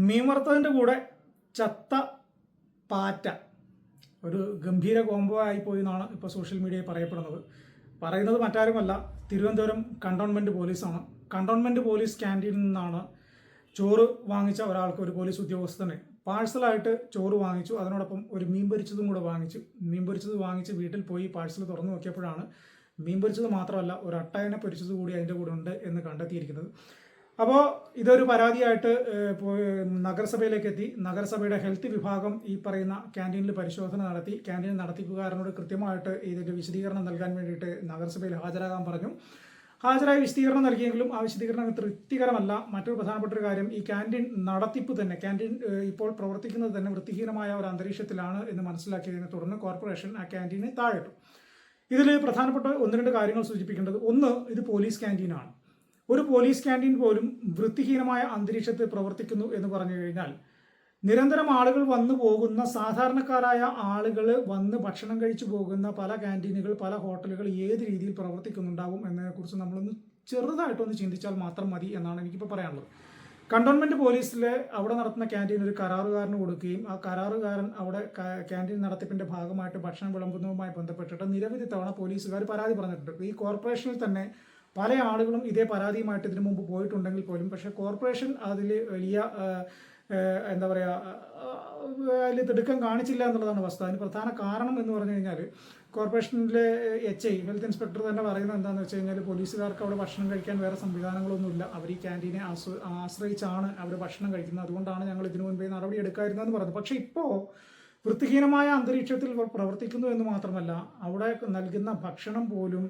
മീൻ വറുത്തതിൻ്റെ കൂടെ ചത്ത പാറ്റ ഒരു ഗംഭീര കോംബോ ആയിപ്പോയി എന്നാണ് ഇപ്പോൾ സോഷ്യൽ മീഡിയയിൽ പറയുന്നത് മറ്റാരുമല്ല, തിരുവനന്തപുരം കണ്ടോൺമെൻറ്റ് പോലീസാണ്. കണ്ടോൺമെൻറ്റ് പോലീസ് ക്യാൻറ്റീനിൽ നിന്നാണ് ചോറ് വാങ്ങിച്ച ഒരാൾക്ക്, ഒരു പോലീസ് ഉദ്യോഗസ്ഥന് പാഴ്സലായിട്ട് ചോറ് വാങ്ങിച്ചു. അതിനോടൊപ്പം ഒരു മീൻ പൊരിച്ചതും കൂടെ വാങ്ങിച്ചു. മീൻ പൊരിച്ചത് വാങ്ങിച്ച് വീട്ടിൽ പോയി പാഴ്സൽ തുറന്നു നോക്കിയപ്പോഴാണ് മീൻ പൊരിച്ചത് മാത്രമല്ല ഒരു അട്ടയനെ പൊരിച്ചത് കൂടി അതിൻ്റെ കൂടെ ഉണ്ട് എന്ന് കണ്ടെത്തിയിരിക്കുന്നത്. അപ്പോൾ ഇതൊരു പരാതിയായിട്ട് നഗരസഭയിലേക്ക് എത്തി. നഗരസഭയുടെ ഹെൽത്ത് വിഭാഗം ഈ പറയുന്ന ക്യാൻറ്റീനിൽ പരിശോധന നടത്തി. ക്യാൻറ്റീൻ നടത്തിപ്പുകാരനോട് കൃത്യമായിട്ട് ഇതിൻ്റെ വിശദീകരണം നൽകാൻ വേണ്ടിയിട്ട് നഗരസഭയിൽ ഹാജരാകാൻ പറഞ്ഞു. ഹാജരായി വിശദീകരണം നൽകിയെങ്കിലും ആ വിശദീകരണം തൃപ്തികരമല്ല. മറ്റൊരു പ്രധാനപ്പെട്ട ഒരു കാര്യം, ഈ ക്യാൻറ്റീൻ നടത്തിപ്പ് തന്നെ, ക്യാൻറ്റീൻ ഇപ്പോൾ പ്രവർത്തിക്കുന്നത് തന്നെ വൃത്തിഹീനമായ ഒരു അന്തരീക്ഷത്തിലാണ് എന്ന് മനസ്സിലാക്കിയതിനെ തുടർന്ന് കോർപ്പറേഷൻ ആ ക്യാൻറ്റീനെ താഴിട്ടു. ഇതിൽ പ്രധാനപ്പെട്ട ഒന്ന് രണ്ട് കാര്യങ്ങൾ സൂചിപ്പിക്കേണ്ടത്, ഒന്ന്, ഇത് പോലീസ് ക്യാൻറ്റീനാണ്. ഒരു പോലീസ് ക്യാൻറ്റീൻ പോലും വൃത്തിഹീനമായ അന്തരീക്ഷത്തിൽ പ്രവർത്തിക്കുന്നു എന്ന് പറഞ്ഞു കഴിഞ്ഞാൽ നിരന്തരം ആളുകൾ വന്നു പോകുന്ന, സാധാരണക്കാരായ ആളുകൾ വന്ന് ഭക്ഷണം കഴിച്ചു പോകുന്ന പല ക്യാൻറ്റീനുകൾ, പല ഹോട്ടലുകൾ ഏത് രീതിയിൽ പ്രവർത്തിക്കുന്നുണ്ടാവും എന്നതിനെക്കുറിച്ച് നമ്മളൊന്ന് ചെറുതായിട്ടൊന്ന് ചിന്തിച്ചാൽ മാത്രം മതി എന്നാണ് എനിക്കിപ്പോൾ പറയാനുള്ളത്. കണ്ടോൺമെൻറ്റ് പോലീസിലെ അവിടെ നടത്തുന്ന ക്യാൻറ്റീൻ ഒരു കരാറുകാരന് കൊടുക്കുകയും ആ കരാറുകാരൻ അവിടെ ക്യാൻറ്റീൻ നടത്തിപ്പിൻ്റെ ഭാഗമായിട്ട് ഭക്ഷണം വിളമ്പുന്നതുമായി ബന്ധപ്പെട്ടിട്ട് നിരവധി തവണ പോലീസുകാർ പരാതി പറഞ്ഞിട്ടുണ്ട്. ഈ കോർപ്പറേഷനിൽ തന്നെ പല ആളുകളും ഇതേ പരാതിയുമായിട്ട് ഇതിനു മുമ്പ് പോയിട്ടുണ്ടെങ്കിൽ പോലും പക്ഷേ കോർപ്പറേഷൻ അതിൽ വലിയ എന്താ പറയുക, അതിൽ തിടുക്കം കാണിച്ചില്ല എന്നുള്ളതാണ് വസ്തുത. അതിന് പ്രധാന കാരണം എന്ന് പറഞ്ഞു കഴിഞ്ഞാൽ കോർപ്പറേഷനിലെ HI ഹെൽത്ത് ഇൻസ്പെക്ടർ തന്നെ പറയുന്നത് എന്താണെന്ന് വെച്ച് കഴിഞ്ഞാൽ പോലീസുകാർക്ക് അവിടെ ഭക്ഷണം കഴിക്കാൻ വേറെ സംവിധാനങ്ങളൊന്നുമില്ല. അവർ ഈ ക്യാൻറ്റീനെ ആശ്രയിച്ചാണ് അവർ ഭക്ഷണം കഴിക്കുന്നത്. അതുകൊണ്ടാണ് ഞങ്ങൾ ഇതിനു മുൻപേ നടപടി എടുക്കാതിരുന്നതെന്ന് പറഞ്ഞു. പക്ഷേ ഇപ്പോൾ വൃത്തിഹീനമായ അന്തരീക്ഷത്തിൽ പ്രവർത്തിക്കുന്നു എന്ന് മാത്രമല്ല, അവിടെ നൽകുന്ന ഭക്ഷണം പോലും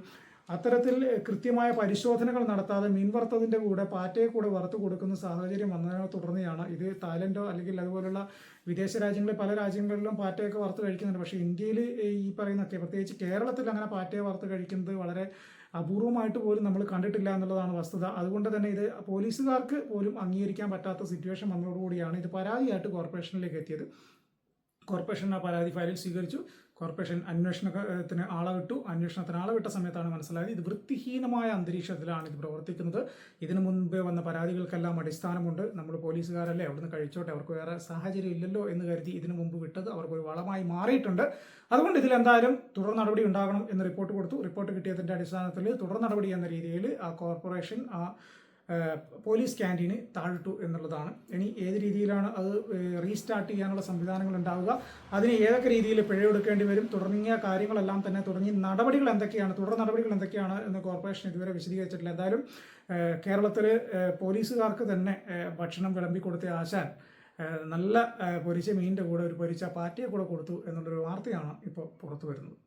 അത്തരത്തിൽ കൃത്യമായ പരിശോധനകൾ നടത്താതെ മീൻ വറുത്തതിൻ്റെ കൂടെ പാറ്റയെ കൂടെ വറുത്ത് കൊടുക്കുന്ന സാഹചര്യം വന്നതിനെ തുടർന്നാണ് ഇത്. തായ്ലൻഡോ അല്ലെങ്കിൽ അതുപോലുള്ള വിദേശ രാജ്യങ്ങളിൽ പല രാജ്യങ്ങളിലും പാറ്റയൊക്കെ വറുത്ത് കഴിക്കുന്നുണ്ട്. പക്ഷേ ഇന്ത്യയിൽ ഈ പറയുന്നൊക്കെ, പ്രത്യേകിച്ച് കേരളത്തിൽ അങ്ങനെ പാറ്റയെ വറുത്ത് കഴിക്കുന്നത് വളരെ അപൂർവമായിട്ട് പോലും നമ്മൾ കണ്ടിട്ടില്ല എന്നുള്ളതാണ് വസ്തുത. അതുകൊണ്ട് തന്നെ ഇത് പോലീസുകാർക്ക് പോലും അംഗീകരിക്കാൻ പറ്റാത്ത സിറ്റുവേഷൻ വന്നതോടുകൂടിയാണ് ഇത് പരാതിയായിട്ട് കോർപ്പറേഷനിലേക്ക് എത്തിയത്. കോർപ്പറേഷൻ ആ പരാതി ഫയലിൽ സ്വീകരിച്ചു. കോർപ്പറേഷൻ അന്വേഷണത്തിന് ആളെ വിട്ട സമയത്താണ് മനസ്സിലായത് ഇത് വൃത്തിഹീനമായ അന്തരീക്ഷത്തിലാണ് ഇത് പ്രവർത്തിക്കുന്നത്. ഇതിനു മുൻപ് വന്ന പരാതികൾക്കെല്ലാം അടിസ്ഥാനമുണ്ട്. നമ്മൾ പോലീസുകാരല്ലേ, അവിടുന്ന് കഴിച്ചോട്ടെ, അവർക്ക് വേറെ സാഹചര്യം ഇല്ലല്ലോ എന്ന് കരുതി ഇതിനു മുമ്പ് വിട്ടത് അവർക്കൊരു വളമായി മാറിയിട്ടുണ്ട്. അതുകൊണ്ട് ഇതിലെന്തായാലും തുടർ നടപടി ഉണ്ടാകണം എന്ന് റിപ്പോർട്ട് കൊടുത്തു. റിപ്പോർട്ട് കിട്ടിയതിൻ്റെ അടിസ്ഥാനത്തിൽ തുടർ നടപടി എന്ന രീതിയിൽ ആ കോർപ്പറേഷൻ പോലീസ് ക്യാൻറ്റീന് താഴിട്ടു എന്നുള്ളതാണ്. ഇനി ഏത് രീതിയിലാണ് അത് റീസ്റ്റാർട്ട് ചെയ്യാനുള്ള സംവിധാനങ്ങൾ ഉണ്ടാവുക, അതിന് ഏതൊക്കെ രീതിയിൽ പിഴയൊടുക്കേണ്ടി വരും തുടങ്ങിയ കാര്യങ്ങളെല്ലാം തന്നെ, തുടങ്ങിയ നടപടികൾ എന്തൊക്കെയാണ്, തുടർ നടപടികൾ എന്തൊക്കെയാണ് എന്ന് കോർപ്പറേഷൻ ഇതുവരെ വിശദീകരിച്ചിട്ടില്ല. എന്തായാലും കേരളത്തിൽ പോലീസുകാർക്ക് തന്നെ ഭക്ഷണം വിളമ്പി കൊടുത്ത ആശാൻ നല്ല പൊരിച്ച മീനിൻ്റെ കൂടെ ഒരു പൊരിച്ച പാറ്റയെ കൂടെ കൊടുത്തു എന്നുള്ളൊരു വാർത്തയാണ് ഇപ്പോൾ പുറത്തു വരുന്നത്.